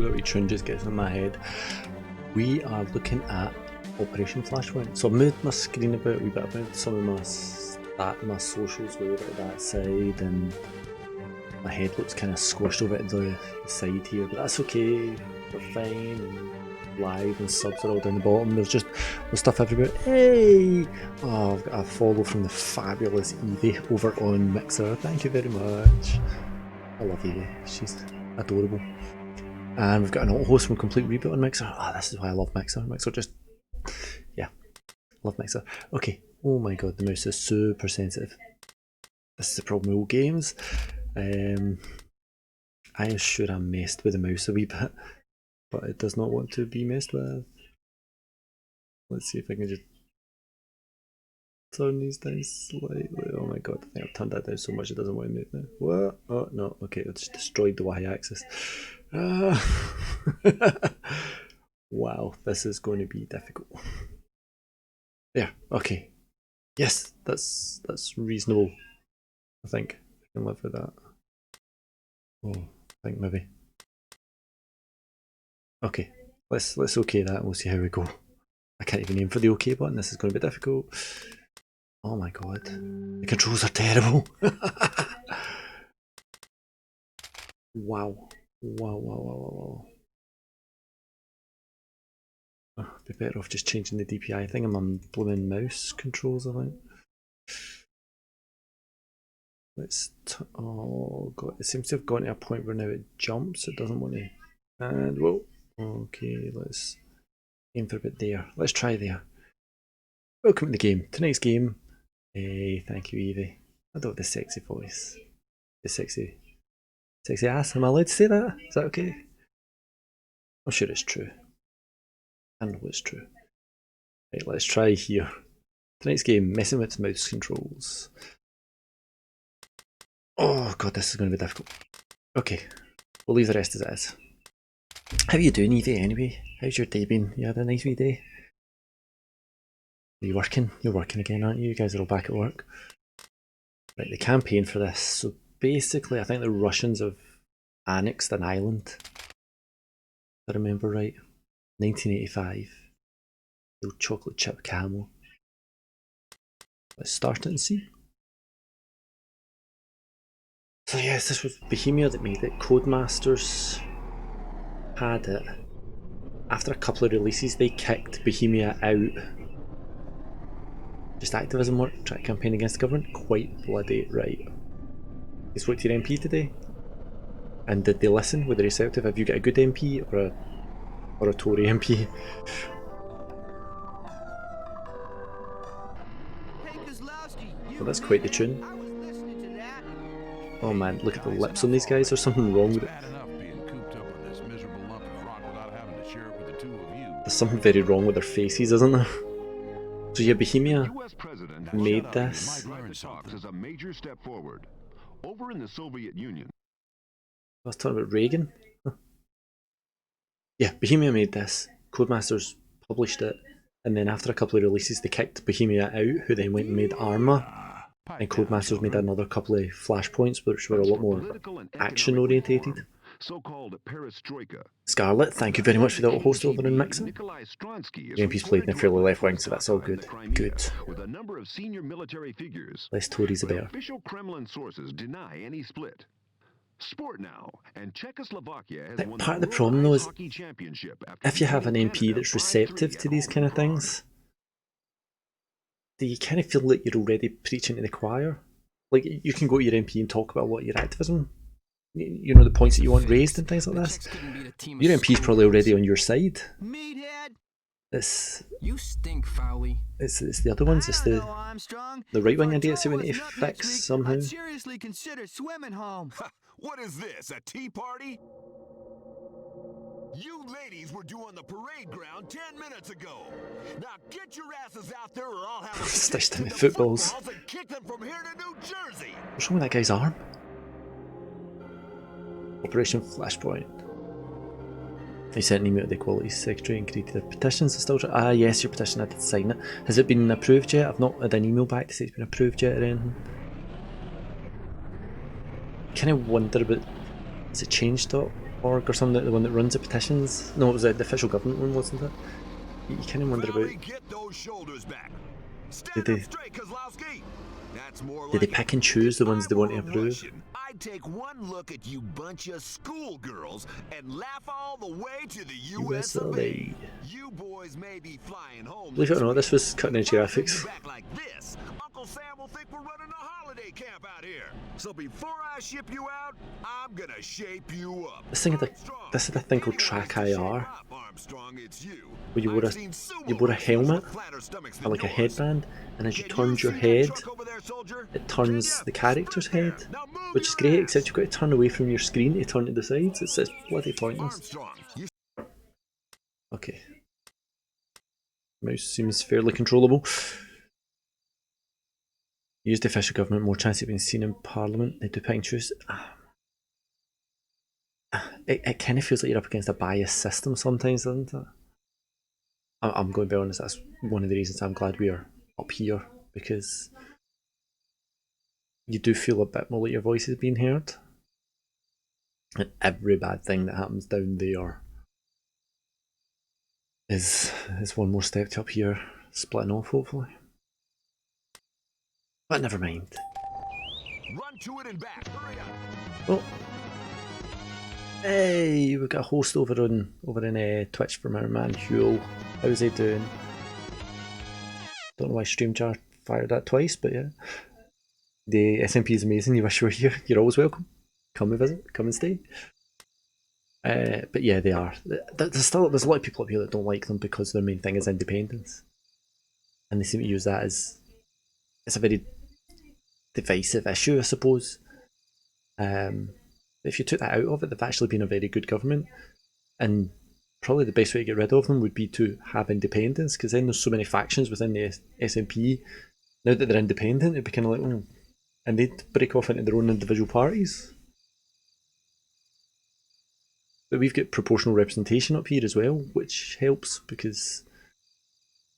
That wee tune just gets in my head. We are looking at Operation Flashpoint. So I've moved my screen about a wee bit. I've moved some of my socials over to that side, and my head looks kind of squished over to the side here, but that's okay. We're fine. And live and subs are all down the bottom. There's stuff everywhere. Hey! Oh, I've got a follow from the fabulous Evie over on Mixer. Thank you very much. I love Evie. She's adorable. And we've got an auto host from Complete Reboot on Mixer. Ah, this is why I love Mixer. Mixer just, yeah, love Mixer. Okay. Oh my god, the mouse is super sensitive. This is the problem with old games. I am sure I messed with the mouse a wee bit, but it does not want to be messed with. Let's see if I can just turn these down slightly. Oh my god, I think I've turned that down so much it doesn't want to move now. What? Oh no, okay, it just destroyed the y-axis. Wow, this is going to be difficult. There, okay. Yes, that's reasonable. I think I can live with that. Oh, I think maybe. Okay, let's okay that and we'll see how we go. I can't even aim for the OK button. This is going to be difficult. Oh my god, the controls are terrible. Wow. Wow. Oh, I'd be better off just changing the DPI thing and my blooming mouse controls, I think. Oh god, it seems to have gone to a point where now it jumps, it doesn't want to. And whoa, okay, let's aim for a bit there. Let's try there. Welcome to the game. Tonight's game. Hey, thank you, Evie. I don't have the sexy voice. The sexy ass. Am I allowed to say that? Is that okay? I'm sure it's true. I know it's true. Right, let's try here. Tonight's game, messing with mouse controls. Oh god, this is going to be difficult. Okay, we'll leave the rest as it is. How are you doing, Evie, anyway? How's your day been? You had a nice wee day? Are you working? You're working again, aren't you? You guys are all back at work. Right, the campaign for this. So basically, I think the Russians have annexed an island. If I remember right. 1985. Little chocolate chip camel. Let's start it and see. So yes, this was Bohemia that made it. Codemasters had it. After a couple of releases, they kicked Bohemia out. Just activism work, try to campaign against the government. Quite bloody right. You spoke to your MP today? And did they listen? Were they receptive? Have you got a good MP or a Tory MP? Well, that's quite the tune. Oh man, look at the lips on these guys. There's something wrong with it. There's something very wrong with their faces, isn't there? So yeah, Bohemia made this. Over in the Soviet Union. I was talking about Reagan. Huh. Yeah, Bohemia made this. Codemasters published it, and then after a couple of releases, they kicked Bohemia out, who then went and made ArmA. And Codemasters made another couple of Flashpoints, which were a lot more action orientated. So-called perestroika. Scarlet, thank you very much for the host over in Mixer. Your MP's played in fairly left wing, so that's all good. Good. With a number of senior military figures. Less Tories the better. Official Kremlin sources deny any split. Sport now, and Czechoslovakia has won part of the problem though is championship if you have an MP that's receptive to these kind of things, do you kind of feel like you're already preaching to the choir? Like you can go to your MP and talk about a lot of your activism, you know, the points that you want raised and things like this. Your MP's probably already on your side. You stink, Fowley. It's the other ones. It's the right wing idiots who we need to fix somehow. Seriously consider swimming home. What is this, a tea party? You ladies were due on the parade ground 10 minutes ago. Now get your asses out there or I'll have Stitched in with footballs. And kick them from here to New Jersey. What's wrong with that guy's arm? Operation Flashpoint. He sent an email to the Equality Secretary and created a petition. So still yes, your petition, I did sign it. Has it been approved yet? I've not had an email back to say it's been approved yet or anything. kind of wonder about, is it change.org or something, the one that runs the petitions? No, it was the official government one, wasn't it? You kind of wonder about, Get those shoulders back. did Stand they, up straight, Kozlowski. That's more did they like pick and choose the ones they want to If I were approve? Russian, I'd take one look at you bunch of schoolgirls and laugh all the way to the US of A. You boys may be flying home. Believe it or not, this was cutting edge If I send graphics. you back like this, Uncle Sam will think we're running a holiday camp out here. So before I ship you out, I'm gonna shape you up. This thing had a thing called track IR, where you wore a helmet or like a headband, and as you turned your head, it turns the character's head, which is great, except you've got to turn away from your screen to turn to the sides. It's bloody pointless. Okay. Mouse seems fairly controllable. Use the official government, more chance of being seen in Parliament. They do pick and choose. It kind of feels like you're up against a biased system sometimes, doesn't it? I'm going to be honest, that's one of the reasons I'm glad we are up here, because you do feel a bit more like your voice is being heard. And every bad thing that happens down there is one more step to up here, splitting off hopefully. But never mind. Run to it and back. Hurry up. Oh. Hey, we've got a host over in Twitch from our man Huel. How's he doing? Don't know why StreamJar fired that twice, but yeah. The SMP is amazing. You wish you were here. You're always welcome. Come and visit. Come and stay. But yeah, they are. There's a lot of people up here that don't like them because their main thing is independence, and they seem to use that as it's a very divisive issue, I suppose. If you took that out of it, they've actually been a very good government, and probably the best way to get rid of them would be to have independence, because then there's so many factions within the SNP. Now that they're independent, it'd be kind of like, oh, and they'd break off into their own individual parties. But we've got proportional representation up here as well, which helps, because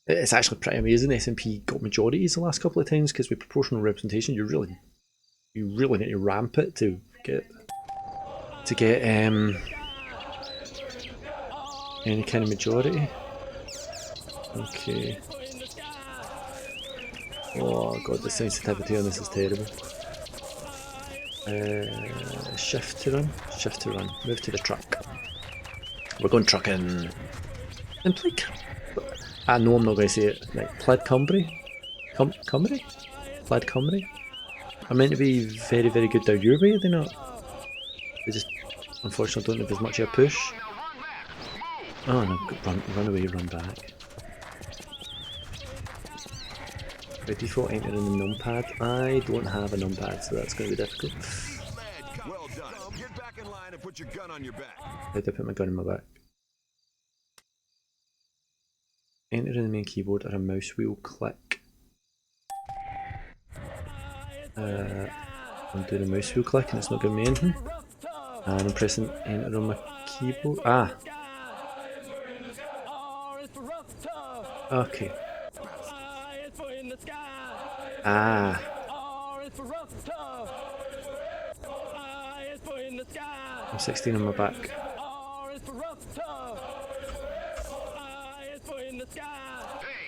it's actually pretty amazing. The SNP got majorities the last couple of times, because with proportional representation, you really need to ramp it to get any kind of majority. Okay. Oh god, the sensitivity on this is terrible. Shift to run. Move to the truck. We're going trucking. And play. I know I'm not going to say it. Right, Plaid Cymru? Cymru? Plaid Cymru? I'm meant to be very, very good down your way, are they not? They just, unfortunately, don't have as much of a push. Oh no, run away, run back. By default, enter in the numpad. I don't have a numpad, so that's going to be difficult. Well done. Get back in line and put your gun on your back. How do I put my gun in my back? Enter in the main keyboard or a mouse wheel click. I'm doing a mouse wheel click and it's not giving me anything. And I'm pressing enter on my keyboard. Ah! Okay. Ah! I'm 16 on my back. Hey,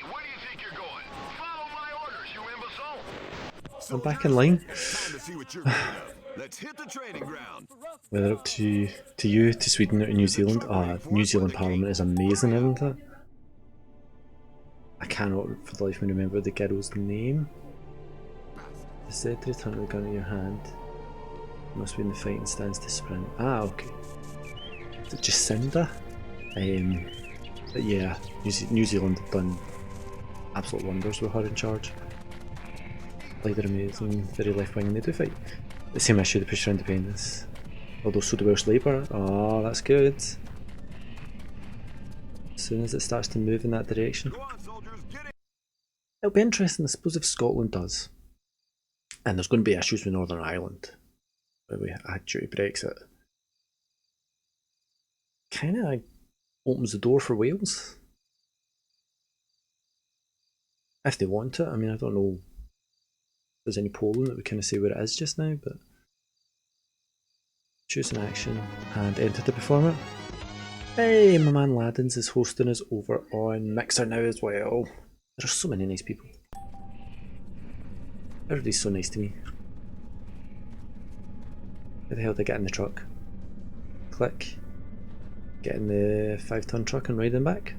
where do you think you're going? Follow my orders, you imbecile! I'm back in line. Time to see what you're made of. Let's hit the training ground. Whether up to you, to Sweden or to New Zealand. New Zealand Parliament is amazing, isn't it? I cannot for the life of me remember the girl's name. It said to return the gun in your hand. You must be in the fighting stance to sprint. Ah, okay. Is it Jacinda? But yeah, New Zealand have done absolute wonders with her in charge. Like they're amazing, very left wing, and they do fight. The same issue, they push for independence. Although so do Welsh Labour. Oh, that's good. As soon as it starts to move in that direction. It'll be interesting, I suppose, if Scotland does. And there's going to be issues with Northern Ireland, where we had duty Brexit. Kind of opens the door for Wales. If they want it. I mean, I don't know if there's any polling that we kind of say where it is just now, but Choose an action and enter to perform it. Hey, my man Laddens is hosting us over on Mixer now as well. There are so many nice people. Everybody's so nice to me. How the hell did I get in the truck? Click. Get in the 5-ton truck and ride them back.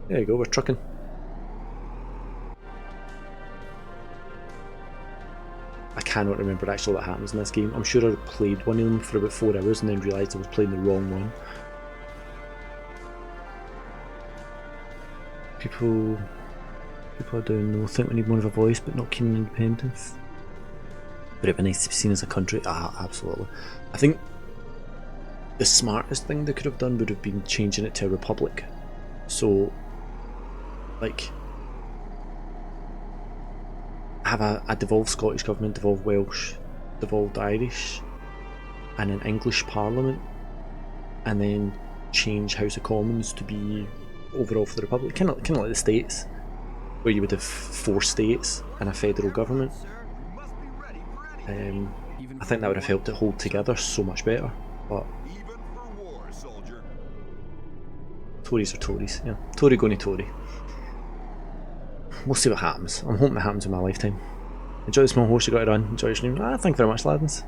There you go, we're trucking. I cannot remember actually what happens in this game. I'm sure I played one of them for about 4 hours and then realised I was playing the wrong one. People are doing nothing. We need more of a voice, but not keen on independence. Would it be nice to be seen as a country? Ah, absolutely. I think the smartest thing they could have done would have been changing it to a republic. So, like, have a devolved Scottish government, devolved Welsh, devolved Irish, and an English parliament, and then change House of Commons to be overall for the republic, kind of like the States, where you would have 4 states and a federal government. I think that would have helped it hold together so much better. But Tories are Tories, yeah. Tory going to Tory. We'll see what happens. I'm hoping it happens in my lifetime. Enjoy the small horse you got to run. Enjoy your stream. Thank you very much, Laddens.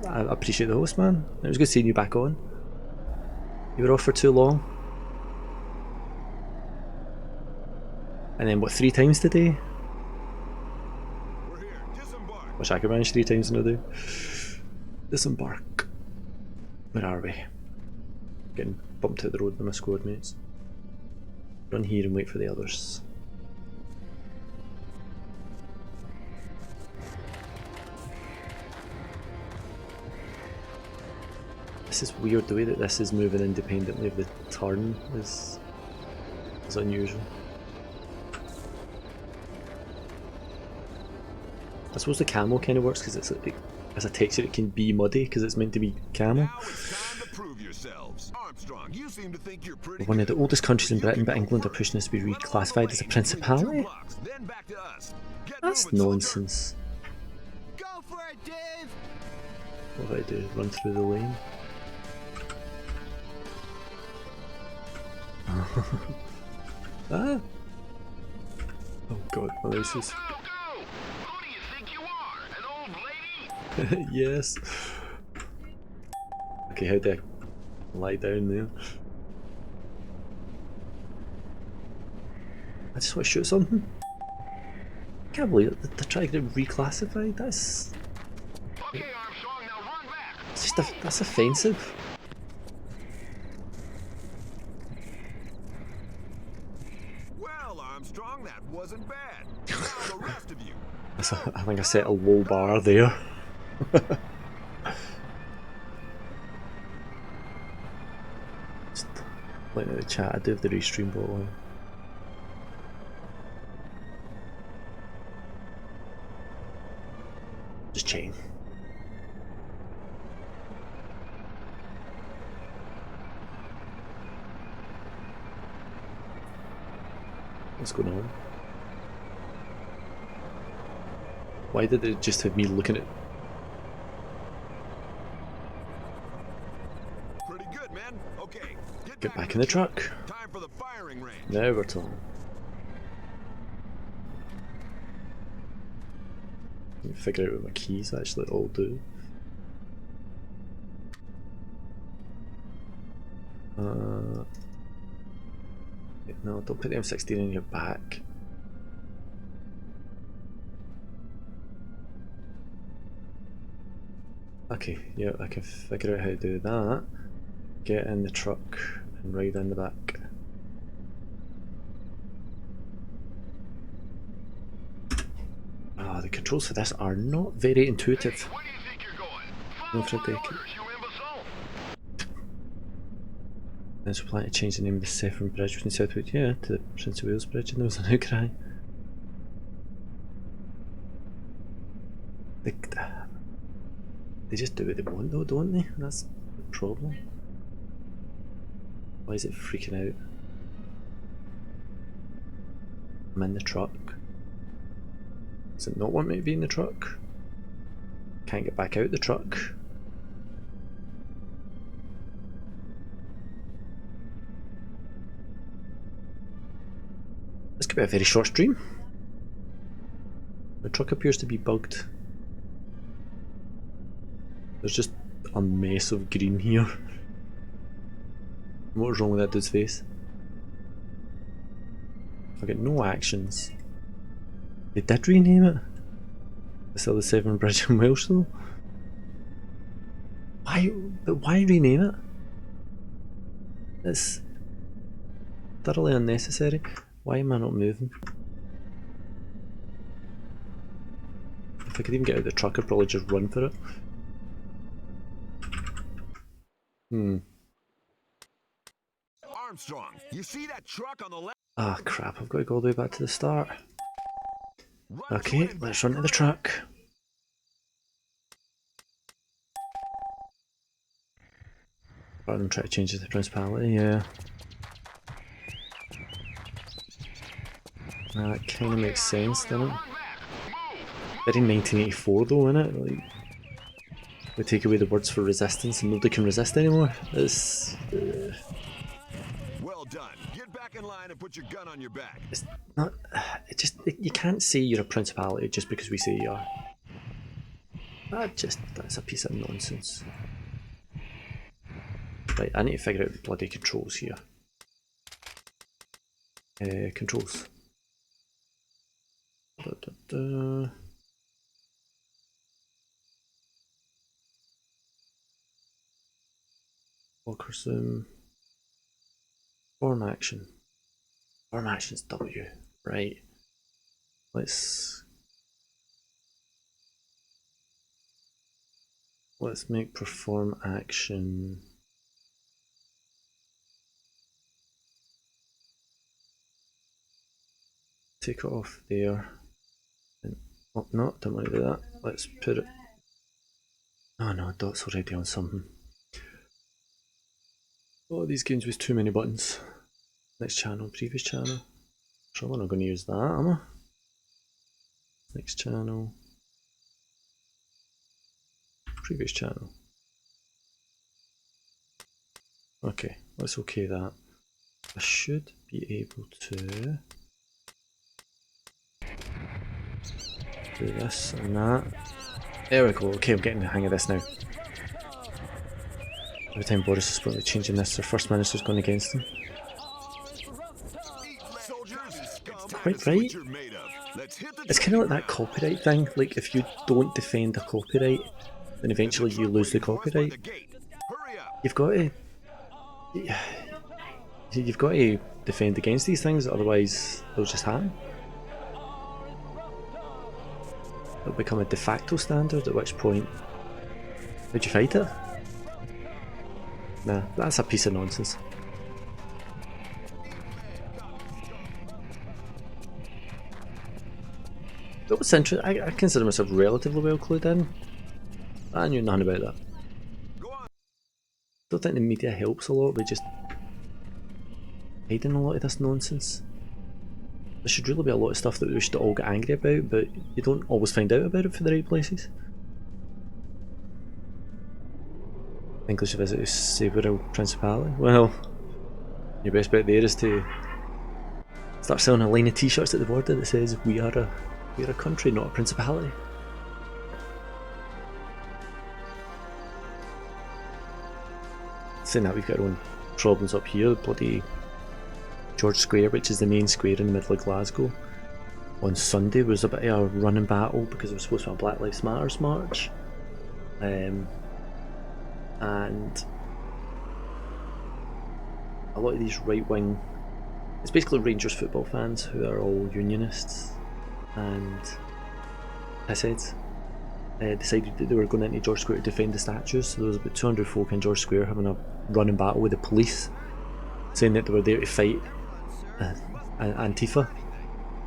I appreciate the host, man. It was good seeing you back on. You were off for too long. And then what, 3 times today? Wish I could manage 3 times in a day. Disembark. Where are we? Getting bumped out the road by my squad mates. Run here and wait for the others. This is weird, the way that this is moving independently of the turn is unusual. I suppose the camo kind of works because it's as a texture it can be muddy because it's meant to be camo. We're one of the oldest countries in Britain, but England are pushing us to be reclassified as a principality. That's nonsense. Go for it, Dave. What do I do? Run through the lane? Ah! Oh god, well this is... Yes. Okay, how do I lie down there? I just want to shoot something. I can't believe it. They're trying to get it reclassified. That's... Okay, Armstrong, now run back. It's just that's offensive. Well, Armstrong, that wasn't bad. Now the rest of you. I think I set a low bar there. Just looking at the chat, I do have the restream bot on. Just chain. What's going on? Why did it just have me looking at... Pretty good, man. Okay. Get back in the truck. Time for the firing range. Now we're talking. Let me figure out what my keys actually all do. No, don't put the M16 in your back. Okay, yeah, I can figure out how to do that. Get in the truck and ride in the back. Ah, the controls for this are not very intuitive. Hey, where do you think you're going? No, Follow for a my decade. orders, you imbecile. There's a plan to change the name of the Severn Bridge from Southwood, yeah, to the Prince of Wales Bridge, and there was an outcry. They just do what they want though, don't they? That's the problem. Why is it freaking out? I'm in the truck. Does it not want me to be in the truck? Can't get back out the truck. This could be a very short stream. The truck appears to be bugged. There's just a mess of green here. What was wrong with that dude's face? I get no actions. They did rename it. It's still the Severn Bridge in Welsh though. Why? But why rename it? It's thoroughly unnecessary. Why am I not moving? If I could even get out of the truck, I'd probably just run for it. Armstrong, you see that truck on the left? Ah, crap, I've got to go all the way back to the start. Run Okay, to it. let's run to the truck. Rather than try to change the principality, yeah. That kind of makes sense, doesn't it? Very 1984 though, innit? Like, we take away the words for resistance and nobody can resist anymore. It's Well done. Get back in line and put your gun on your back. it's not. You can't say you're a principality just because we say you are. That's a piece of nonsense. Right, I need to figure out the bloody controls here. Controls. Locker zoom. Form action. Form action's W. Right. Let's make perform action. Take it off there. And, oh no, don't want to do that. Let's put it. Oh no, dot's already on something. Oh, these games with too many buttons. Next channel, previous channel. Sure, I'm not going to use that, am I? Next channel. Previous channel. Okay, let's okay that. I should be able to do this and that. There we go. Okay, I'm getting the hang of this now. Every time Boris is probably changing this, their first minister's going against him. Quite right. It's kind of like that copyright thing. Like if you don't defend a copyright, then eventually you lose the copyright. You've got to defend against these things, otherwise they'll just happen. It'll become a de facto standard, at which point, how'd you fight it? Nah, that's a piece of nonsense. But what's interesting, I consider myself relatively well clued in. I knew nothing about that. Don't think the media helps a lot by just hiding a lot of this nonsense. There should really be a lot of stuff that we should all get angry about, but you don't always find out about it for the right places. English visit to Sabril Principality. Well, your best bet there is to start selling a line of t-shirts at the border that says we are a country, not a principality. Saying that, we've got our own problems up here. Bloody George Square, which is the main square in the middle of Glasgow, on Sunday was a bit of a running battle because it was supposed to be a Black Lives Matter march. And a lot of these right-wing, it's basically Rangers football fans who are all unionists and pissheads, decided that they were going into George Square to defend the statues. So there was about 200 folk in George Square having a running battle with the police, saying that they were there to fight Antifa.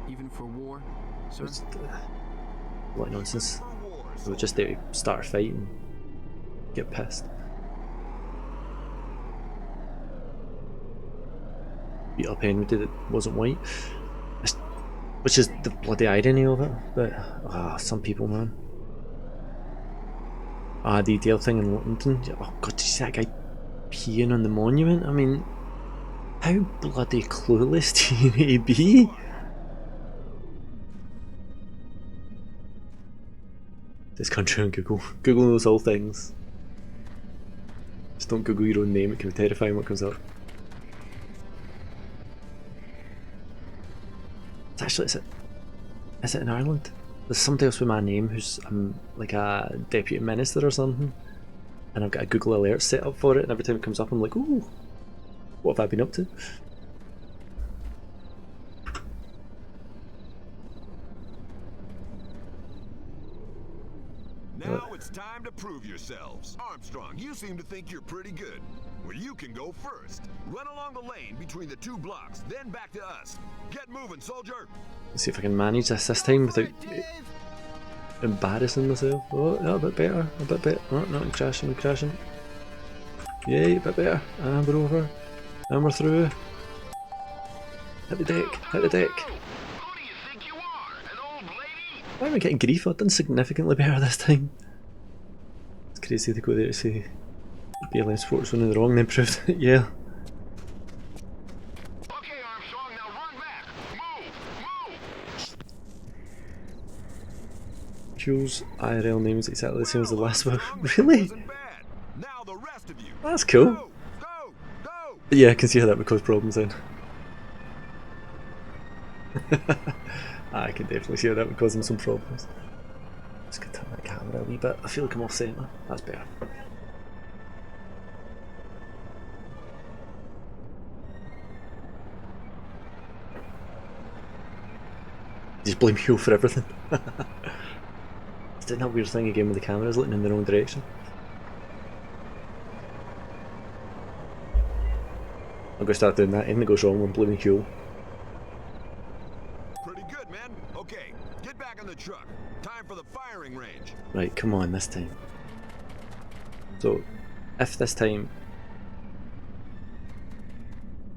Even for war, So it's a lot of nonsense. They were just there to start a fight and get pissed. Beat up Henry that wasn't white. Which is the bloody irony of it, but some people, man. The Dale thing in London. Oh god, did you see that guy peeing on the monument? I mean, how bloody clueless do you need to be? This country on Google. Google knows all things. Just don't Google your own name, it can be terrifying what comes up. It's actually, is it in Ireland? There's somebody else with my name who's like a deputy minister or something, and I've got a Google alert set up for it, and every time it comes up I'm like, ooh, what have I been up to? Now it's time to prove yourselves. Armstrong, you seem to think you're pretty good. Well, you can go first. Run along the lane between the 2 blocks, then back to us. Get moving, soldier. Let's see if I can manage this time without embarrassing myself. Oh, no, a bit better, a bit better. Oh, no, I'm crashing, I'm crashing. Yay, a bit better. And we're over. And we're through. Hit the deck, hit the deck. Who do you think you are, an old lady? Why am I getting grief? I've done significantly better this time. It's crazy to go there to say BLM Sports one in the wrong, then proved it, yeah. Okay, Armstrong, now run back. Move! Jules' IRL name is exactly the same as the last one. Really? Wasn't bad. Now the rest of you. That's cool. Go, go, go. Yeah, I can see how that would cause problems then. I can definitely see how that would cause them some problems. Just gonna turn that camera a wee bit. I feel like I'm off centre. That's better. Just blame you for everything. It's doing that weird thing again with the cameras looking in the wrong direction. I'm gonna start doing that. Anything that goes wrong, I'm blaming Huel. Pretty good, man. Okay, get back on the truck. Time for the firing range. Right, come on this time. So, if this time,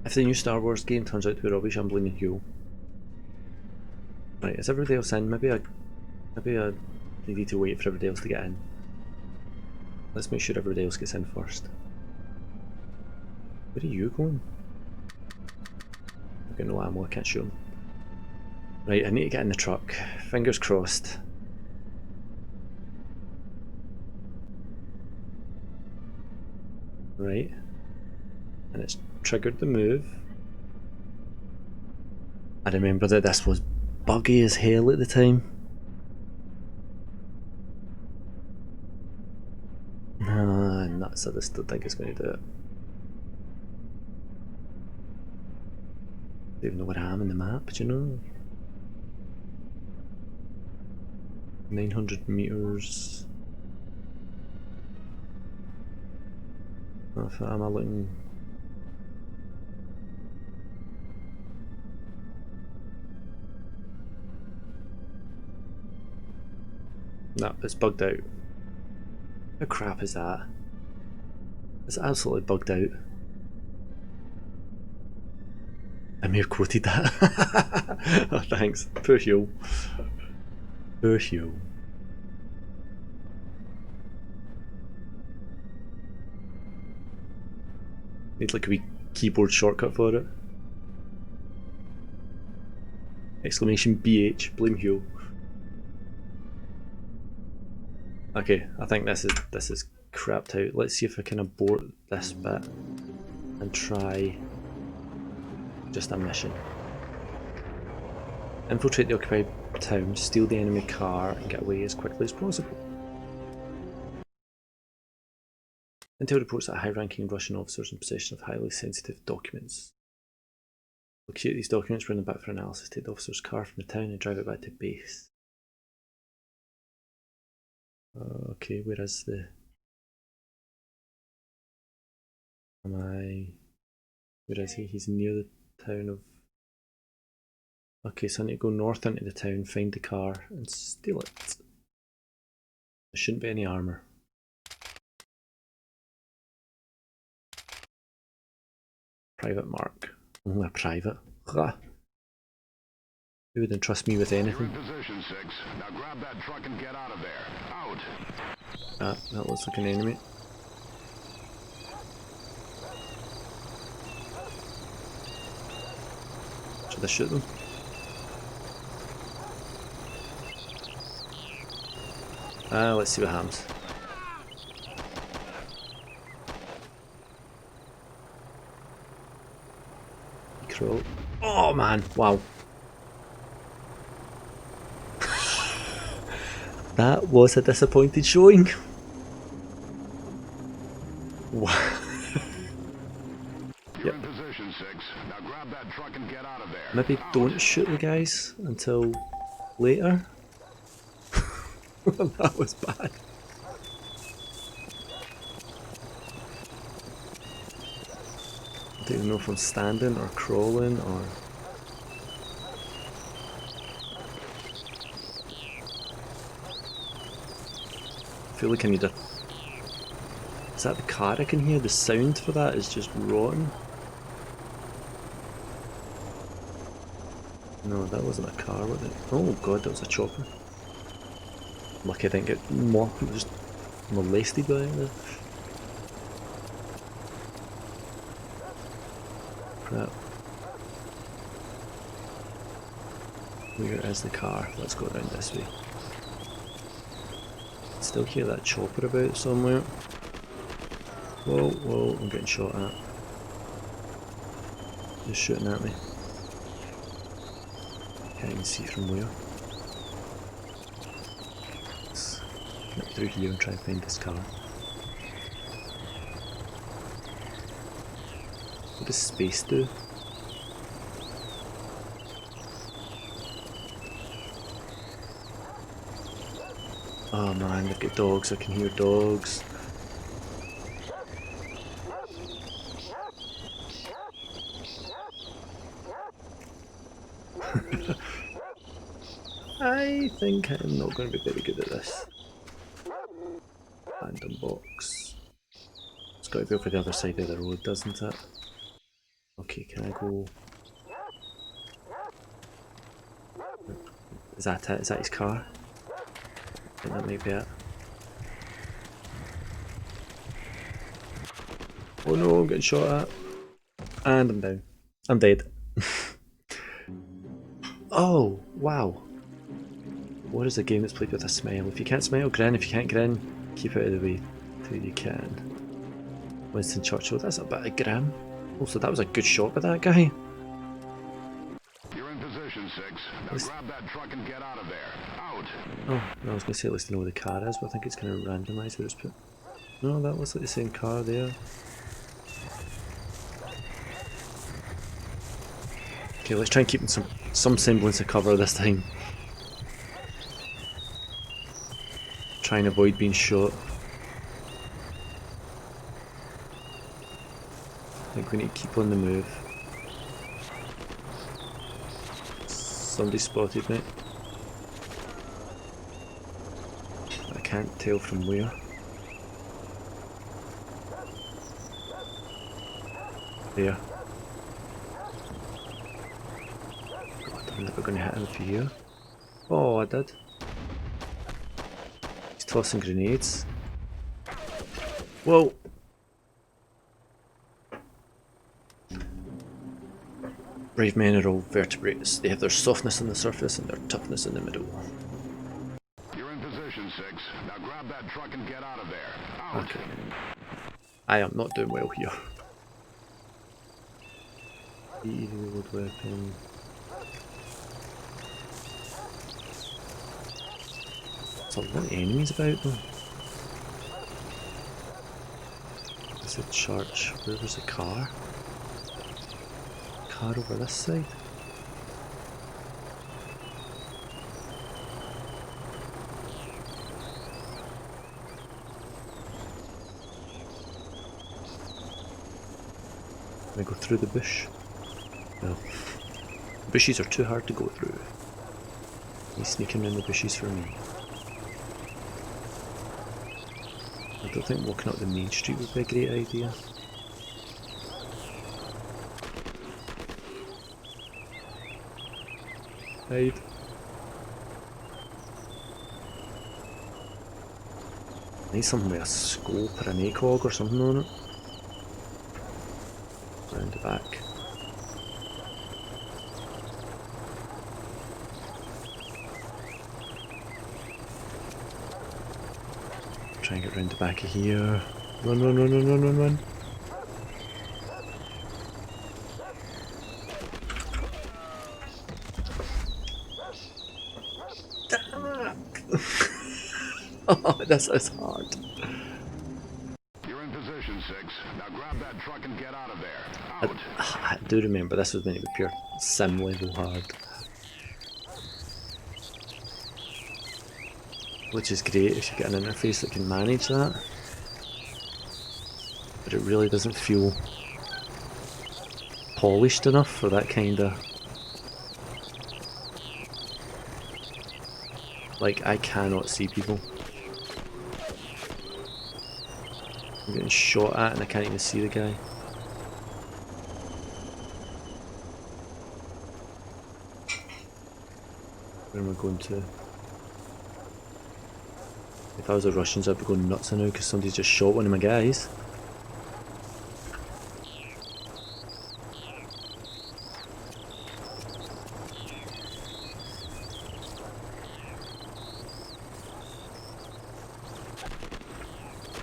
if the new Star Wars game turns out to be rubbish, I'm blaming Huel. Right, is everybody else in? Maybe I need to wait for everybody else to get in. Let's make sure everybody else gets in first. Where are you going? I've got no ammo, I can't shoot him. Right, I need to get in the truck. Fingers crossed. Right. And it's triggered the move. I remember that this was buggy as hell at the time. Nah, nuts, I just don't think it's going to do it. I don't even know where I am in the map, do you know? 900 meters. Am I looking? No, it's bugged out. How crap is that? It's absolutely bugged out. I may have quoted that. Oh, thanks. Poor Huel. Poor Huel. Need like a wee keyboard shortcut for it. Exclamation BH, blame Huel. Okay, I think this is crapped out. Let's see if I can abort this bit and try just a mission. Infiltrate the occupied town, steal the enemy car and get away as quickly as possible. Intel reports that high-ranking Russian officers in possession of highly sensitive documents. Locate these documents, bring them back for analysis, take the officer's car from the town and drive it back to base. Okay, where is the... Where is he? He's near the town of... Okay, so I need to go north into the town, find the car and steal it. There shouldn't be any armour. Private Mark. Only a private. Ugh. He wouldn't trust me with You're in anything. position, 6. Now grab that truck and get out of there. Out. Ah, that looks like an enemy. Should I shoot them? Let's see what happens. Crawl. Oh man, wow. That was a disappointed showing. Wow. You're in position, 6. Now grab that truck and get out of there. Maybe don't shoot the guys until later. That was bad. I don't even know if I'm standing or crawling or... I feel like I need a... Is that the car I can hear? The sound for that is just rotten. No, that wasn't a car, was it? Oh god, that was a chopper. Lucky I didn't get just molested by it. Crap. Where is the car? Let's go around this way. Still hear that chopper about somewhere. Whoa, whoa, I'm getting shot at. Just shooting at me. Can't even see from where. Let's nip through here and try and find this car. What does space do? Oh man, look at dogs, I can hear dogs. I think I'm not going to be very good at this. Random box. It's got to be over the other side of the road, doesn't it? Okay, can I go... Is that it? Is that his car? I think that might be it. Oh no, I'm getting shot at. And I'm down. I'm dead. Oh, wow. What is a game that's played with a smile? If you can't smile, grin. If you can't grin, keep out of the way till you can. Winston Churchill, that's a bit of grim. Also, that was a good shot by that guy. You're in position, 6. Now grab that truck and get out of there. Out. Oh, no, I was going to say at least to know where the car is, but I think it's kind of randomised where it's put. No, that looks like the same car there. Okay, let's try and keep some semblance of cover this time. Try and avoid being shot. I think we need to keep on the move. Somebody spotted me. I can't tell from where. There. God, I'm never going to hit him from here. Oh, I did. He's tossing grenades. Whoa! Brave men are all vertebrates. They have their softness on the surface and their toughness in the middle. You're in position, 6. Now grab that truck and get out of there. Out. Okay. I am not doing well here. Reload weapon. There's a lot of enemies about though. There's a church. Where was the car? Car over this side? Can I go through the bush? No. Bushes are too hard to go through. He's sneaking in the bushes for me. I don't think walking up the main street would be a great idea. Hide. I need something with a scope or an ACOG or something on it. Round the back. Try and get round the back of here. Run, run, run, run, run, run, run. Oh, this is hard. You're in position, 6. Now grab that truck and get out of there. Out. I do remember this was meant to be pure sim level hard. Which is great if you get an interface that can manage that. But it really doesn't feel polished enough for that kind of... Like, I cannot see people. I'm getting shot at and I can't even see the guy. Where am I going to? If I was the Russians, I'd be going nuts now because somebody's just shot one of my guys.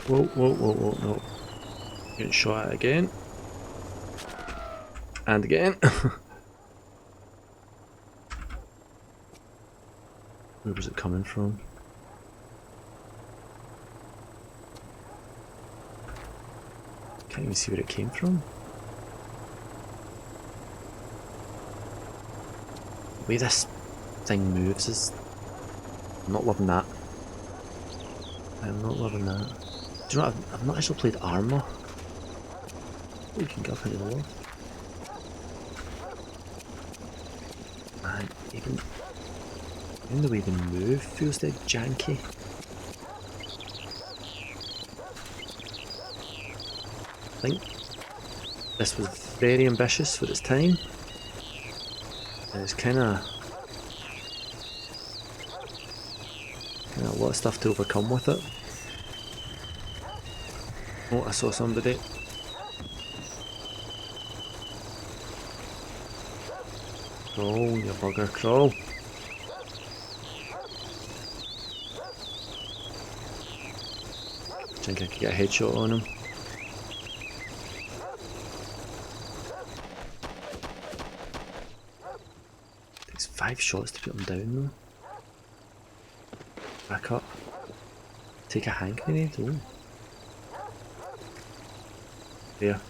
Whoa, whoa, whoa, whoa, no. Getting shot at again. And again. Where was it coming from? Can't even see where it came from. The way this thing moves is... I'm not loving that. I'm not loving that. Do you know what? I've not actually played ArmA. Oh, you can get up into the wall. Man, even the way they move feels dead janky. I think this was very ambitious for its time. And it's kinda a lot of stuff to overcome with it. Oh, I saw somebody. Crawl, you bugger, crawl. I think I could get a headshot on him. Takes 5 shots to put him down though. Back up. Take a hand grenade? Oh. There.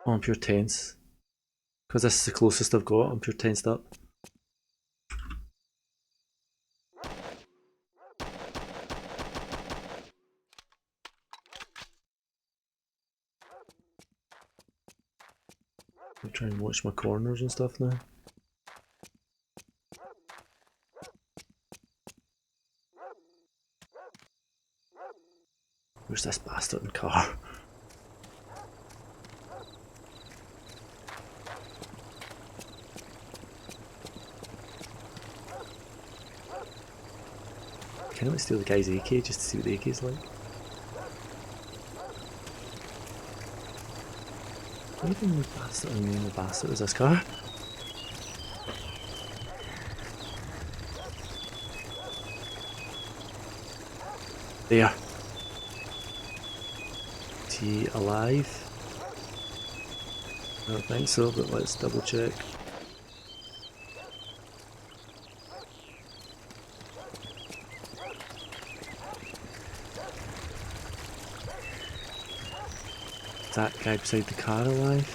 Oh, I'm pure tense. Because this is the closest I've got, I'm pure tensed up. I'll try and watch my corners and stuff now. Where's this bastard in the car? I kinda want to steal the guy's AK just to see what the AK's like. What even the bastard, I mean the bastard is this car? There. Is he alive? I don't think so, but let's double check. Is that guy beside the car alive?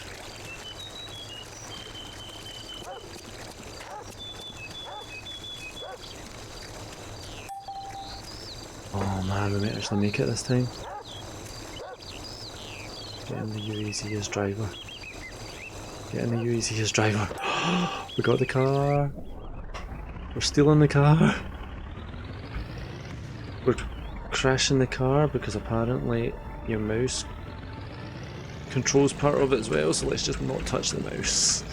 Oh man, we might actually make it this time. Get in the UAZ as driver. Get in the UAZ as driver. We got the car. We're stealing the car. crashing the car because apparently your mouse controls part of it as well, so let's just not touch the mouse.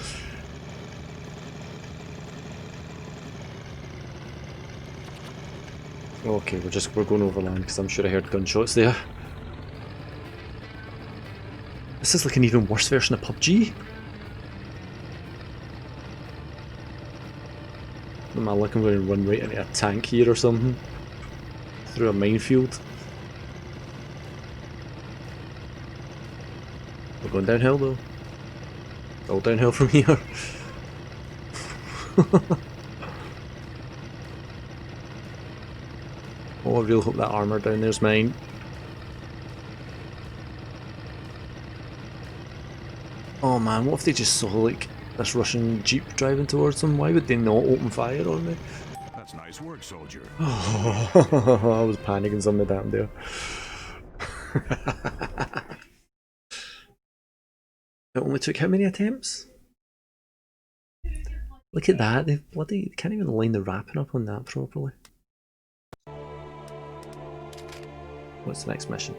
Okay, we're going overland because I'm sure I heard gunshots there. This is like an even worse version of PUBG. Am I looking going to run right into a tank here or something? Through a minefield? We're going downhill though. All downhill from here. Oh, I really hope that armour down there's mine. Oh man, what if they just saw like this Russian jeep driving towards them? Why would they not open fire on me? That's nice work, soldier. Oh, I was panicking some of the damn there. It only took how many attempts? Look at that, they can't even line the wrapping up on that properly. What's the next mission?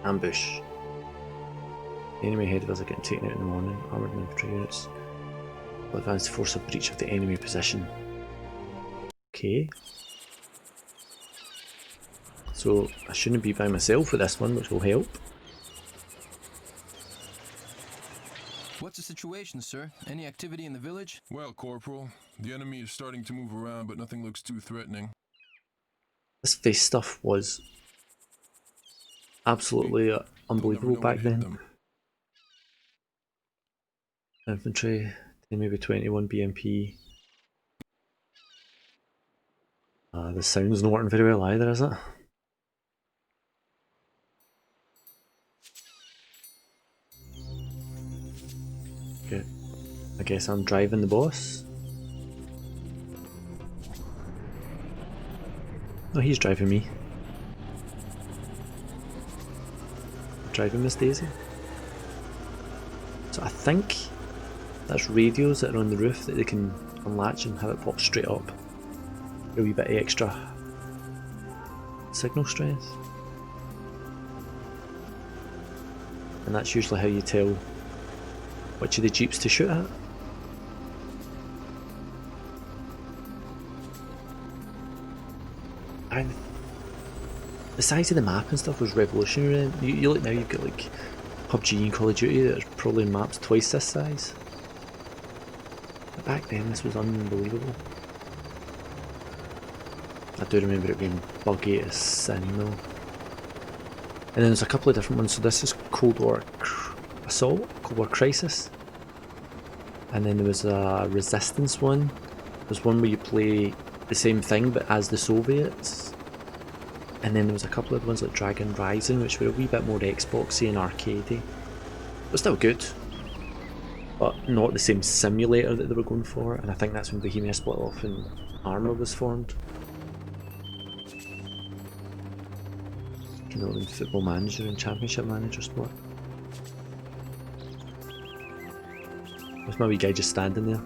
Ambush. The enemy ahead of us are getting taken out in the morning. Armoured infantry units will advance to force a breach of the enemy position. Okay. So I shouldn't be by myself with this one, which will help. What's the situation, sir? Any activity in the village? Well, Corporal, the enemy is starting to move around, but nothing looks too threatening. This face stuff was absolutely unbelievable back then. Infantry, maybe 21 BMP. The sound's not working very well either, is it? Okay, I guess I'm driving the boss. No, he's driving me. I'm driving Miss Daisy. So I think that's radios that are on the roof that they can unlatch and have it pop straight up. A wee bit of extra signal strength. And that's usually how you tell which of the jeeps to shoot at. And the size of the map and stuff was revolutionary. You look now, you've got like PUBG and Call of Duty that are probably maps twice this size. But back then this was unbelievable. I do remember it being buggy as sin though. And then there's a couple of different ones. So this is Cold War Assault, Cold War Crisis. And then there was a Resistance one. There's one where you play the same thing but as the Soviets. And then there was a couple of ones like Dragon Rising, which were a wee bit more Xboxy and arcadey. But still good. But not the same simulator that they were going for. And I think that's when Bohemia split off and ArmA was formed. You know, when Football Manager and Championship Manager split. There's my wee guy just standing there.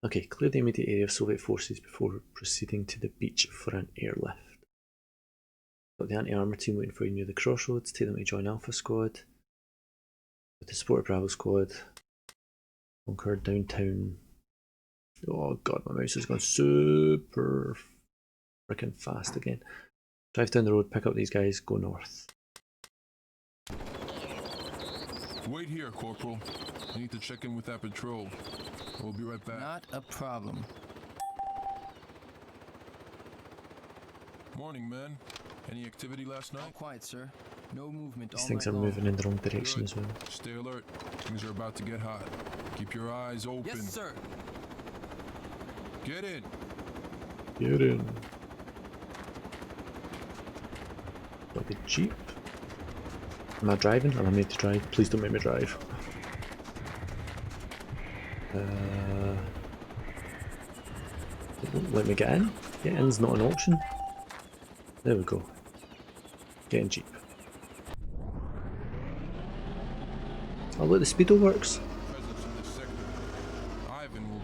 Okay, clear the immediate area of Soviet forces before proceeding to the beach for an airlift. Got the anti-armour team waiting for you near the crossroads. Take them to join Alpha Squad. With the support of Bravo Squad. Conquer downtown. Oh god, my mouse has gone super freaking fast again. Drive down the road, pick up these guys, go north. Wait here, Corporal. I need to check in with that patrol. We'll be right back. Not a problem. Morning, man. Any activity last night? All quiet, sir. No movement. These things are moving in the wrong direction Good. as well. Stay alert. Things are about to get hot. Keep your eyes open. Yes, sir. Get in. Get in. Got the Jeep. Am I driving? Am I made to drive? Please don't make me drive. It won't let me get in. Get in's not an option. There we go. Get in Jeep. Oh look, the speedo works. Presence in this sector. Ivan will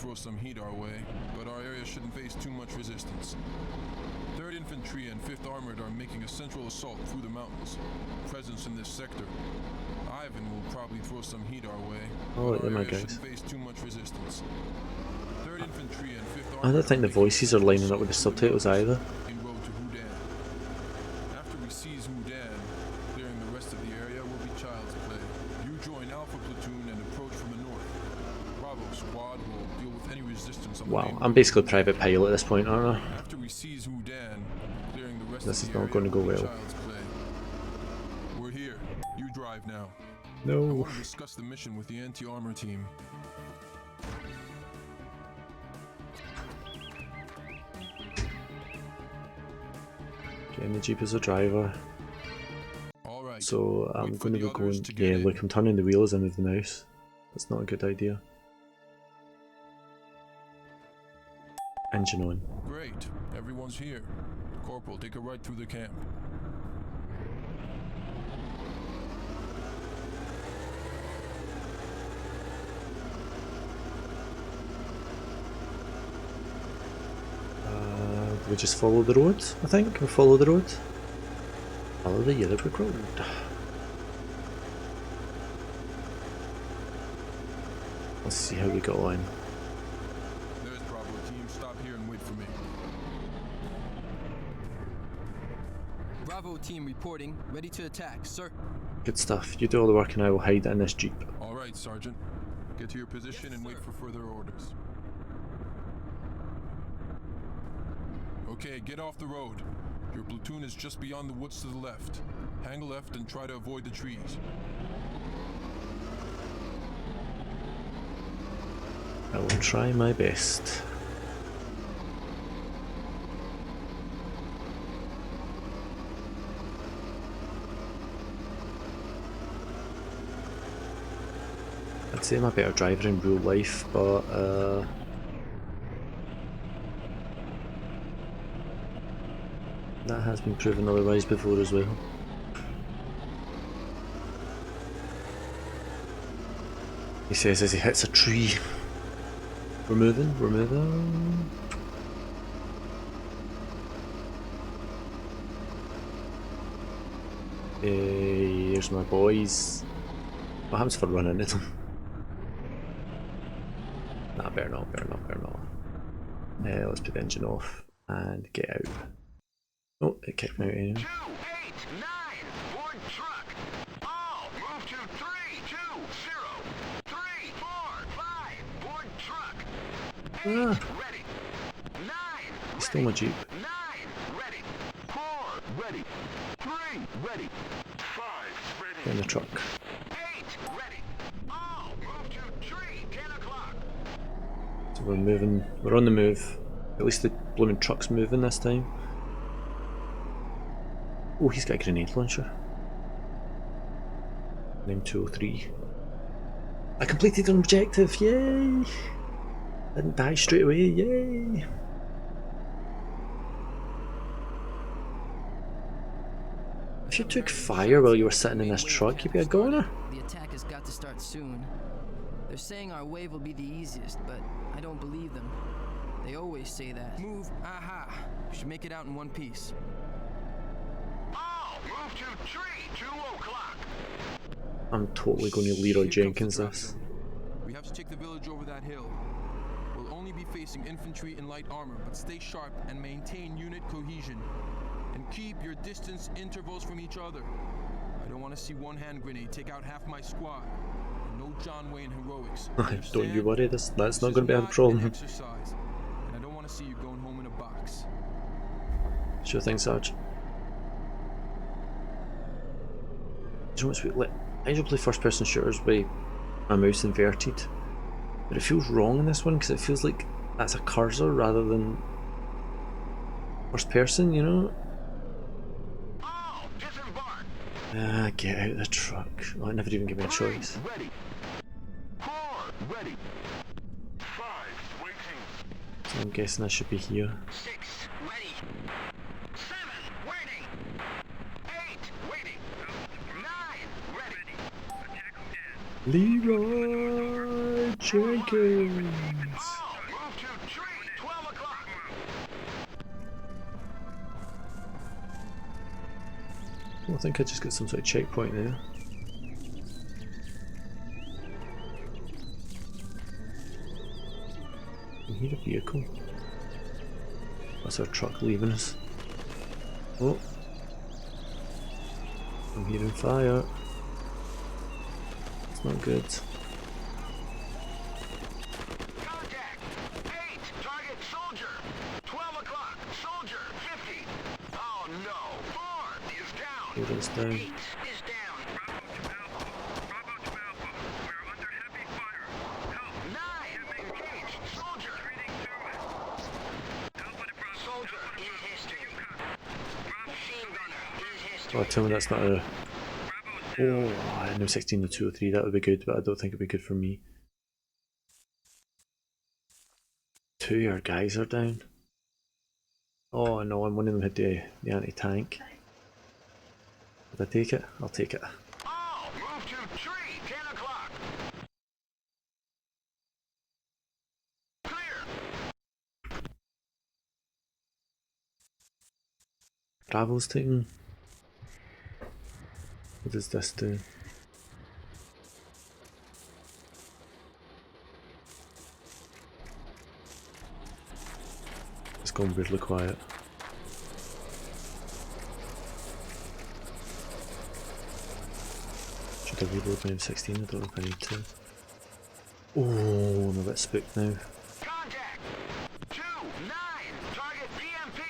throw some heat our way, but our area shouldn't face too much resistance. 3rd Infantry and 5th Armored are making a central assault through the mountains. Presence in this sector. Ivan will probably throw some heat our way, Oh, but they're our my area guys. shouldn't face too much resistance. 3rd Infantry and 5th I Armored don't think the are making a voices are central lining up with the assault through subtitles either. main road to Houdan. After we seize Houdan, clearing the rest of the area will be child's play. You join Alpha Platoon and approach from the north. Bravo Squad will deal with any resistance on the Wow, main I'm road. basically private pilot at this point, aren't I? After we seize Houdan, clearing the rest This of is the not area going to go will be well. child's play. We're here. You drive now. I No. want to discuss the mission with the anti-armor team. Getting the Jeep as a driver. All right. So I'm Wait for going to the be others going. to get Yeah, in. look, I'm turning the wheel as I move the mouse. That's not a good idea. Engine on. Great. Everyone's here. Corporal, take a ride through the camp. Do we just follow the road? I think we follow the road. Follow the yellow brick road. Let's see how we got on. There's Bravo team. Stop here and wait for me. Bravo team reporting, ready to attack, sir. Good stuff. You do all the work and I will hide in this Jeep. All right, Sergeant. Get to your position and wait for further orders. Okay, get off the road. Your platoon is just beyond the woods to the left. Hang left and try to avoid the trees. I will try my best. I'd say I'm a better driver in real life, but that has been proven otherwise before as well. He says as he hits a tree. We're moving, we're moving. Here's my boys. What happens if I run into them? Nah, better not, better not, better not. Let's put the engine off and get out. Oh, it kicked me out anyway. 289 Ford truck. All move to 320 345 Ford truck. 8 ready. 9 ready. Stole my Jeep. 9 ready. 4 ready. 3 ready. 5 ready. Get in the truck. 8 ready. All move to tree. 10 o'clock. So we're moving, we're on the move. At least the blooming truck's moving this time. Oh, he's got a grenade launcher. Name 203. I completed an objective, yay! Didn't die straight away, yay! If you took fire while you were sitting in this truck, you'd be a goner. The attack has got to start soon. They're saying our wave will be the easiest, but I don't believe them. They always say that. Move, aha! We should make it out in one piece. All move to tree. 2 o'clock. I'm totally going to Leroy Here comes Jenkins the this. drop zone. We have to take the village over that hill. We'll only be facing infantry in light armor, but stay sharp and maintain unit cohesion. And keep your distance intervals from each other. I don't want to see one hand grenade take out half my squad. And no John Wayne heroics. Don't you worry, that's not going to be a An problem. exercise, and I don't want to see you going home in a box. Sure thing, Sarge. Do you know what's weird? Like, I usually play first person shooters with my mouse inverted, but it feels wrong in this one because it feels like that's a cursor rather than first person, you know? All disembark. Get out of the truck. Oh, it never even gave me a choice. Ready. 4 ready. 5 waiting. So I'm guessing I should be here. 6 ready. 7 waiting. 8 waiting. 9 ready. Leroy Jenkins! All think I just got some sort of checkpoint there. I hear a vehicle. That's our truck leaving us. Oh. I'm hearing fire. It's not good. Contact! 8! Target soldier! 12 o'clock! Soldier! 50! Oh no! 4 is down! 4 is down. 8 is down! Bravo to Alpha! We're under heavy fire! Help! 9! Engaged! Soldier! Soldier is history! Machine gunner is history! Oh, tell me that's not a... Oh, I know 16 to 203, that would be good, but I don't think it would be good for me. 2 of your guys are down. Oh no, and one of them had the anti-tank. Did I take it? I'll take it. Oh! Move to tree! 10 o'clock! Clear! Bravo's taken. What does this do? It's gone weirdly quiet. Should I reload my M16? I don't know if I need to. Oh, I'm a bit spooked now. Contact! 2! 9! Target PMP!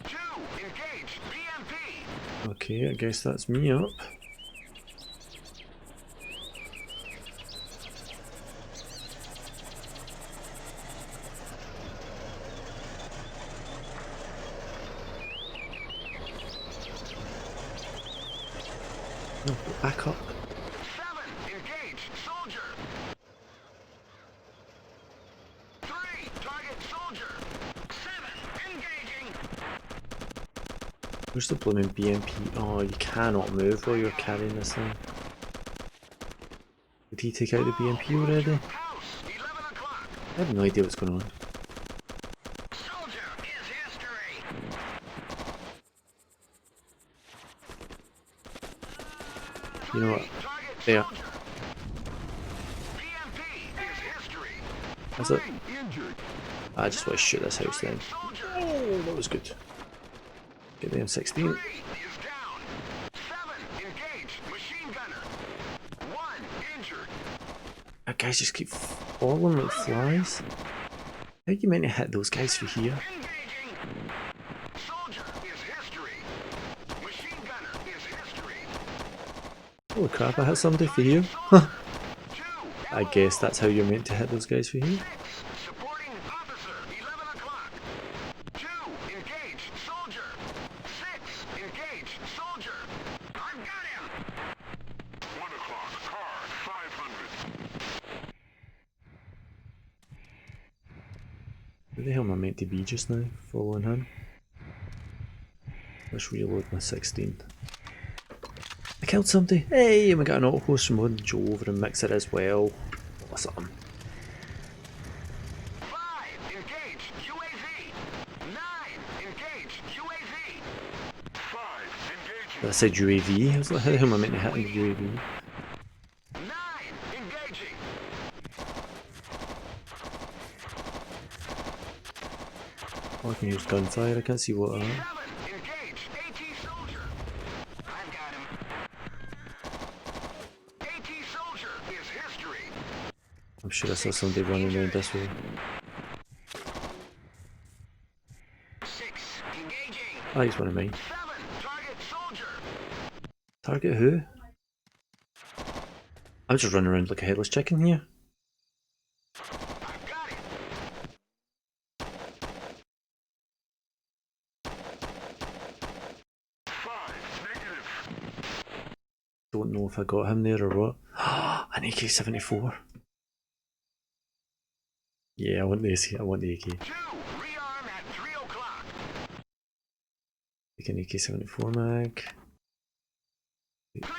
2! Engaged! PMP! Okay, I guess that's me up. No, back up. 7! Engaged! Soldier! 3! Target soldier! 7! Engaging! Where's the blooming BMP? Oh, you cannot move while you're carrying this thing. Did he take out the BMP already? House! 11 o'clock! I have no idea what's going on. Soldier is history! You know what? Target There. soldier! PMP is history! That's it. Injured! I just want to shoot this house then. Soldier! Oh, that was good. Get the M16. 3 is down! 7 engaged! Machine gunner! 1 injured! That guys just keep falling like flies. How are you meant to hit those guys from here? Engaging! Soldier is history! Machine gunner is history! Holy crap, I hit somebody from here. 2 I guess that's how you're meant to hit those guys from here. 6 supporting officer! 11 o'clock! 2 engaged! Soldier! 6 engaged! Soldier! I've got him! 1 o'clock! Car! 500! Where the hell am I meant to be just now? Following him? Let's reload my 16. I killed somebody! Hey! And we got an auto host from one Joe over and Mixer as well. Awesome. 5 engaged! UAV! 9 engaged! UAV! 5 engaging! I said UAV. I was like, how the hell am I meant to hit in the UAV? 9 engaging! Oh, I can use gunfire. I can't see what. 7 engaged! AT soldier! I've got him! AT soldier is history! I'm sure I saw somebody running around this way. 6 engaging! Ah, he's one of mine. 7 target soldier! Target who? I'm just running around like a headless chicken here. I've got it! Don't know if I got him there or what. An AK-74. Yeah, I want the AK. I want the AK. 2 rearm at 3 o'clock! Take an AK-74 mag. Clear!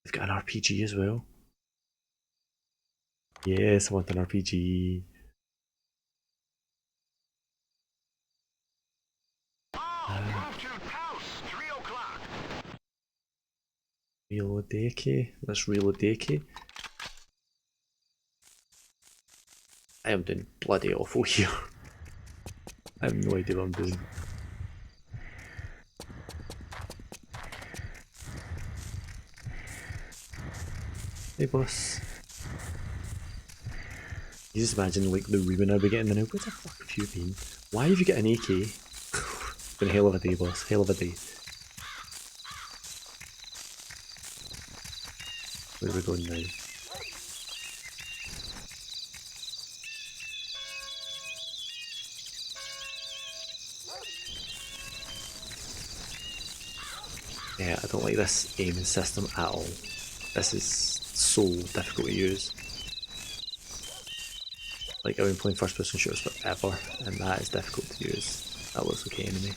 They've got an RPG as well. Yes, I want an RPG. Reload the AK. Let's reload the AK. I am doing bloody awful here. I have no idea what I'm doing. Hey boss. You just imagine like the ruin I'll be getting now. Where the fuck have you been? Why have you got an AK? It's been a hell of a day, boss. Hell of a day. Where are we going now? Yeah, I don't like this aiming system at all. This is so difficult to use. Like, I've been playing first person shooters forever, and that is difficult to use. That looks like an enemy.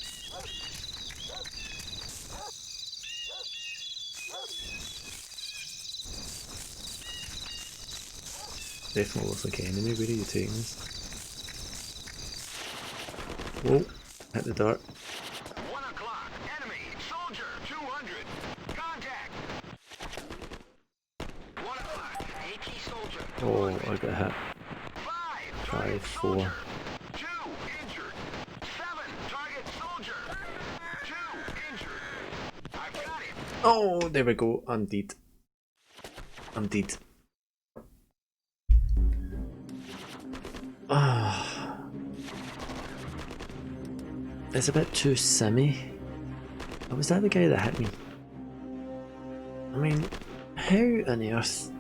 Definitely looks like an enemy. Where are you taking this? Whoa, hit the dirt. 1 o'clock. Enemy. Soldier. 200. Contact. 1 o'clock. AT soldier. Oh, I got hit. 5, 4. 2 injured. 7 target soldier. 2 injured. I've got him. Oh, there we go. I'm dead. I'm dead. Ah, it's a bit too simmy. Oh, was that the guy that hit me? I mean, how on earth?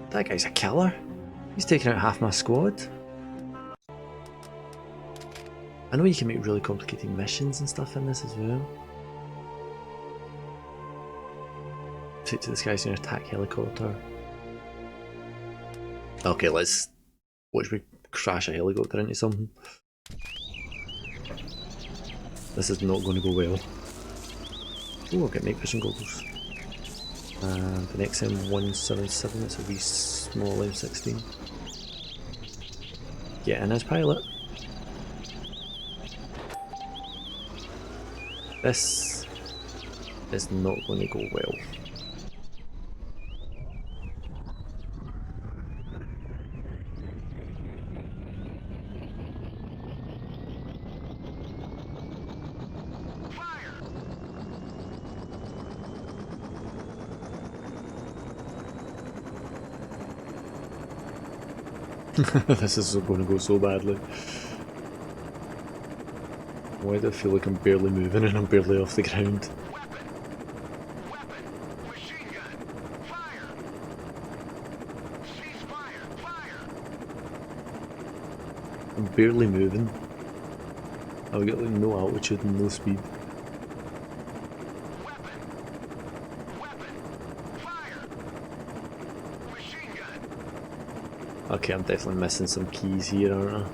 That guy's a killer. He's taking out half my squad. I know you can make really complicated missions and stuff in this as well. Take to this guy's gonna attack helicopter. Okay, let's watch me crash a helicopter into something. This is not going to go well. Oh, I'll get night vision goggles. And an XM177, it's a wee small M16. Get in as pilot. This is not going to go well. This is going to go so badly. Why do I feel like I'm barely moving and I'm barely off the ground? Weapon. Machine gun. Fire. Cease fire. Fire. I'm barely moving. I've got like no altitude and no speed. Weapon. Fire. Machine gun. Okay, I'm definitely missing some keys here, aren't I?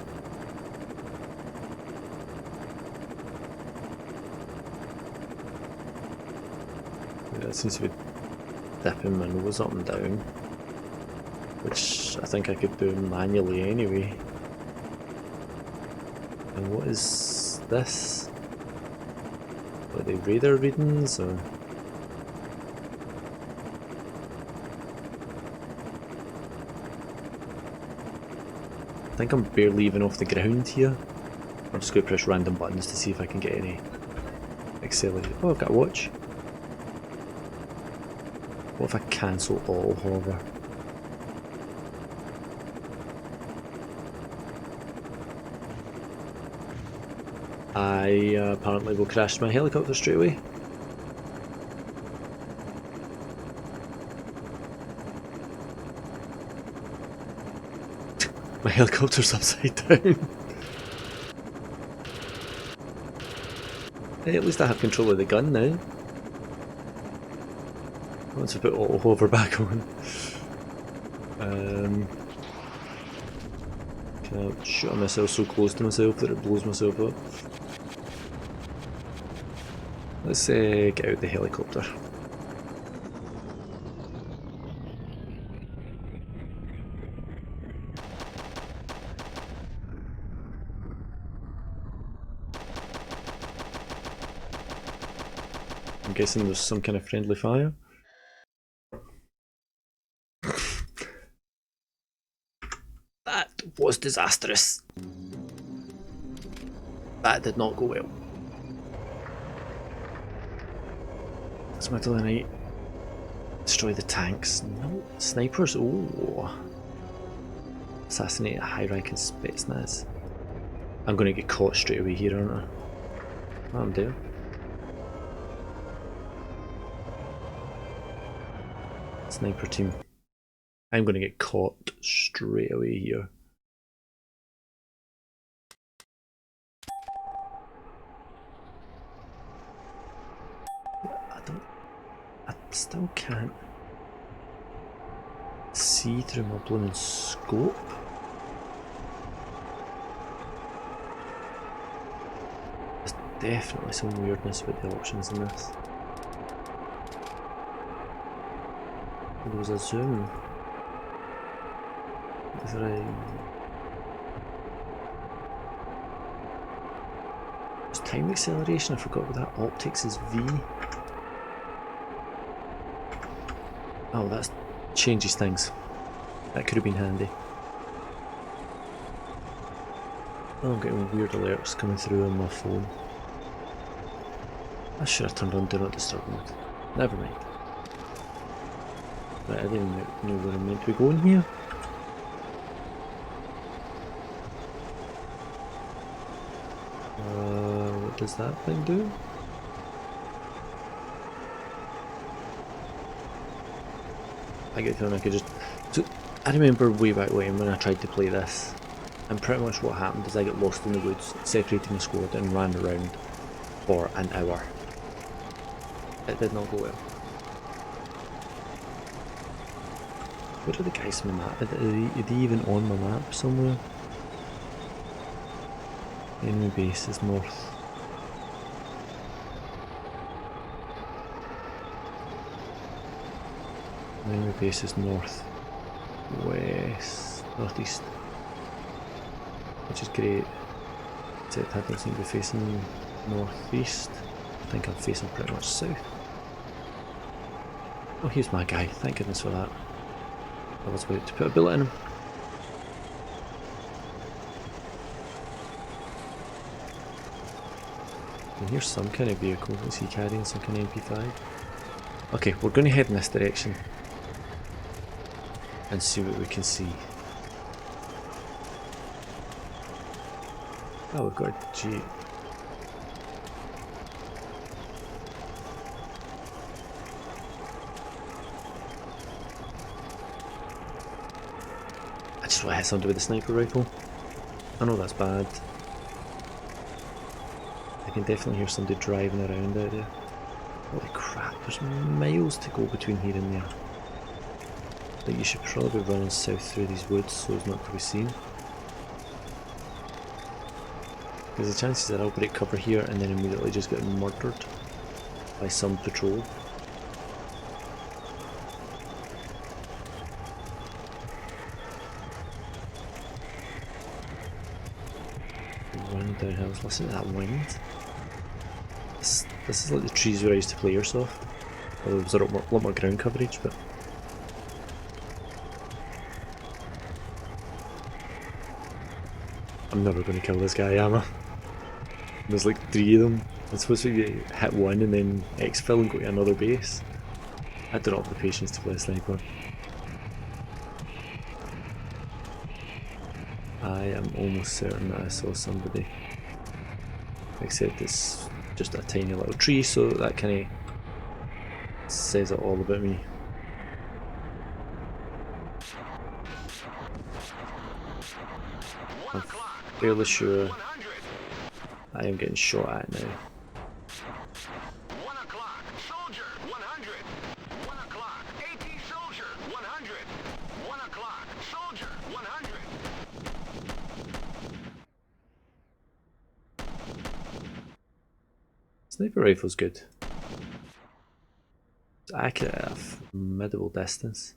Yeah, it seems to be dipping my nose up and down, which I think I could do manually anyway. And what is this? Are they radar readings or? I think I'm barely even off the ground here. I'm just going to press random buttons to see if I can get any accelerate. Oh, I've got a watch. What if I cancel auto hover? I apparently will crash my helicopter straight away. My helicopter's upside down. Hey, at least I have control of the gun now. Once I put auto hover back on. Can I shoot myself so close to myself that it blows myself up? Let's get out the helicopter. I'm guessing there's some kind of friendly fire. That was disastrous. That did not go well. It's middle of the night. Destroy the tanks. No. Snipers. Oh. Assassinate a high-ranking Spetsnaz. I'm gonna get caught straight away here, aren't I? Oh, I'm there. Sniper team. I'm gonna get caught straight away here. I still can't see through my blooming scope. There's definitely some weirdness with the options in this. There was a zoom. Is there there's time acceleration, I forgot what that optics is V. Oh, that changes things. That could have been handy. Oh, I'm getting weird alerts coming through on my phone. I should have turned on Do Not Disturb mode. Never mind. Right, I didn't even know where I'm meant to be going here. What does that thing do? I get the feeling I could just... So, I remember way back when I tried to play this, and pretty much what happened is I got lost in the woods, separating the squad and ran around for an hour. It did not go well. Where are the guys on the map? Are they even on my map somewhere? Enemy base is north. Enemy base is north, west, northeast, which is great. Except I don't seem to be facing northeast. I think I'm facing pretty much south. Oh, here's my guy. Thank goodness for that. I was about to put a bullet in him. And here's some kind of vehicle. Is he carrying some kind of MP5? Okay, we're going to head in this direction and see what we can see. Oh, we've got a jeep. I just want to hit somebody with a sniper rifle. I know that's bad. I can definitely hear somebody driving around out there. Holy crap, there's miles to go between here and there. But you should probably be running south through these woods so as not to be seen. Because the chances that I'll break cover here and then immediately just get murdered by some patrol. Running down hills, listen to that wind. This is like the trees where I used to play Airsoft. Although there was a lot more ground coverage, but... I'm never going to kill this guy, am I? There's like 3 of them. I'm supposed to hit one and then exfil and go to another base. I don't have the patience to play a sniper. I am almost certain that I saw somebody. Except it's just a tiny little tree, so that kind of says it all about me. I'm fairly sure I am getting shot at now. 1 o'clock, soldier, 100. 1 o'clock, AT soldier, 100. 1 o'clock, soldier, 100. Sniper rifle's good. It's accurate at a formidable distance.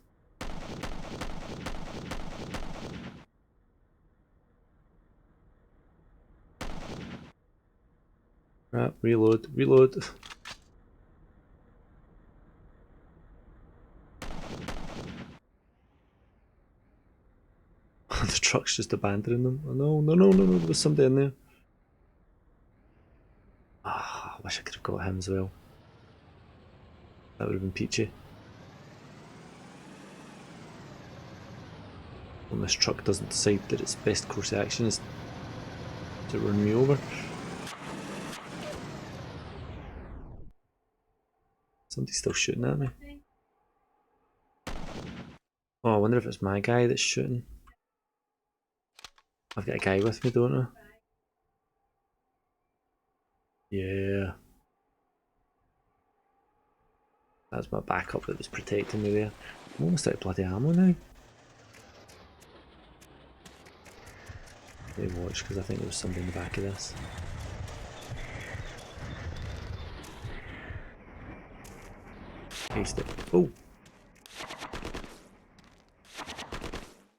Right, reload, reload. truck's just abandoning them. Oh no, no, no, no, no, there was somebody in there. Ah, I wish I could have got him as well. That would have been peachy. When this truck doesn't decide that its best course of action is to run me over. Somebody's still shooting at me. Oh, I wonder if it's my guy that's shooting. I've got a guy with me, don't I? Yeah. That's my backup that was protecting me there. I'm almost out of bloody ammo now. Let me watch, because I think there was somebody in the back of this. Aced it. Oh!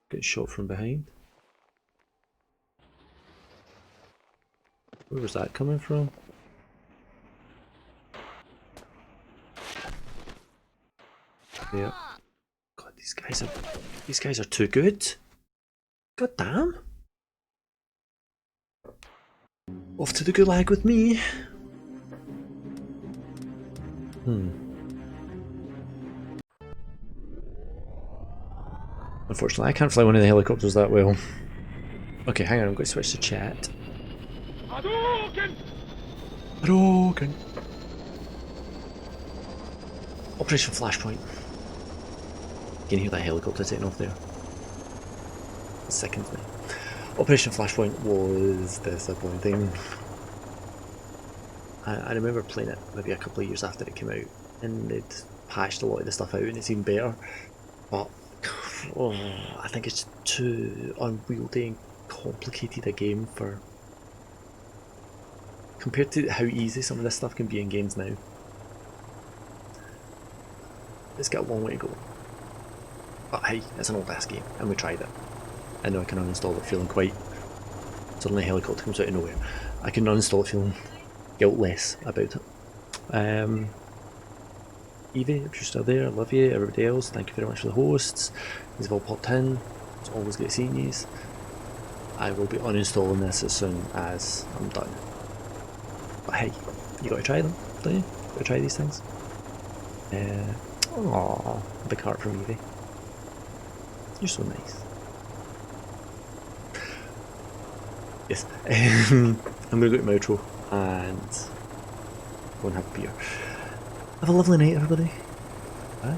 Get shot from behind. Where was that coming from? Yeah. God, these guys are too good. God damn. Off to the gulag with me. Unfortunately, I can't fly one of the helicopters that well. Okay, hang on, I'm going to switch to chat. Hadouken! Operation Flashpoint. You can hear that helicopter taking off there. It sickens me. Operation Flashpoint was disappointing. I remember playing it maybe a couple of years after it came out, and they'd patched a lot of the stuff out and it seemed better. But oh, I think it's too unwieldy and complicated a game for compared to how easy some of this stuff can be in games now. It's got a long way to go. But hey, it's an old ass game and we tried it. I know I can uninstall it feeling quite... Suddenly a helicopter comes out of nowhere. I can uninstall it feeling guiltless about it. Evie, if you're still there, I love you. Everybody else, thank you very much for the hosts. You've all popped in. It's always good seeing you. I will be uninstalling this as soon as I'm done. But hey, you gotta try them, don't you? Gotta try these things. Aww, big heart from Evie. You're so nice. Yes, I'm gonna go to my outro and go and have a beer. Have a lovely night, everybody. Bye.